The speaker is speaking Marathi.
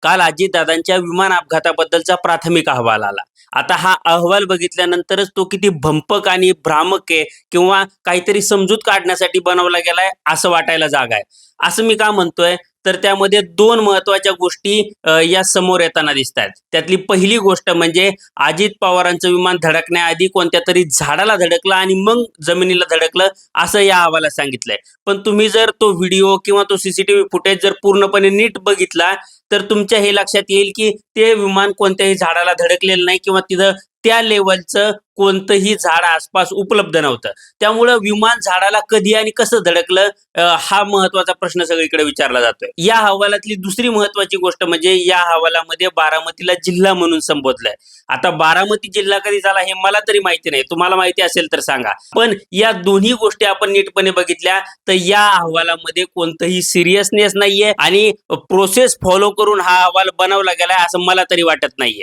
काल अजितदादांच्या विमान अपघाताबद्दलचा प्राथमिक अहवाल आला. आता हा अहवाल बघितल्यानंतरच तो किती भंपक आणि भ्रामक आहे किंवा काहीतरी समजूत काढण्यासाठी बनवला गेलाय असं वाटायला जागा आहे. असं मी का म्हणतोय? तर त्यामध्ये 2 महत्त्वाच्या गोष्टी या समोर येताना दिसतायत. त्यातली पहिली गोष्ट म्हणजे अजित पवारांचं विमान धडकण्याआधी कोणत्यातरी झाडाला धडकलं आणि मग जमिनीला धडकलं असं या अहवालात सांगितलंय. पण तुम्ही जर तो व्हिडिओ किंवा तो सीसीटीव्ही फुटेज जर पूर्णपणे नीट बघितला तर तुमच्या हे लक्षात येईल की ते विमान कोणत्याही झाडाला धडकलेलं नाही किंवा तिथं त्या लेवलचं कोणतंही झाड आसपास उपलब्ध नव्हतं. त्यामुळं विमान झाडाला कधी आणि कसं धडकलं हा महत्त्वाचा प्रश्न सगळीकडे विचारला जातोय. या अहवालातली दुसरी महत्त्वाची गोष्ट म्हणजे या अहवालामध्ये बारामतीला जिल्हा म्हणून संबोधलंय. आता बारामती जिल्हा कधी झाला हे मला तरी माहिती नाही. तुम्हाला माहिती असेल तर सांगा. पण या दोन्ही गोष्टी आपण नीटपणे बघितल्या तर या अहवालामध्ये कोणतंही सिरियसनेस नाहीये आणि प्रोसेस फॉलो करून हा अहवाल बनवला गेलाय असं मला तरी वाटत नाहीये.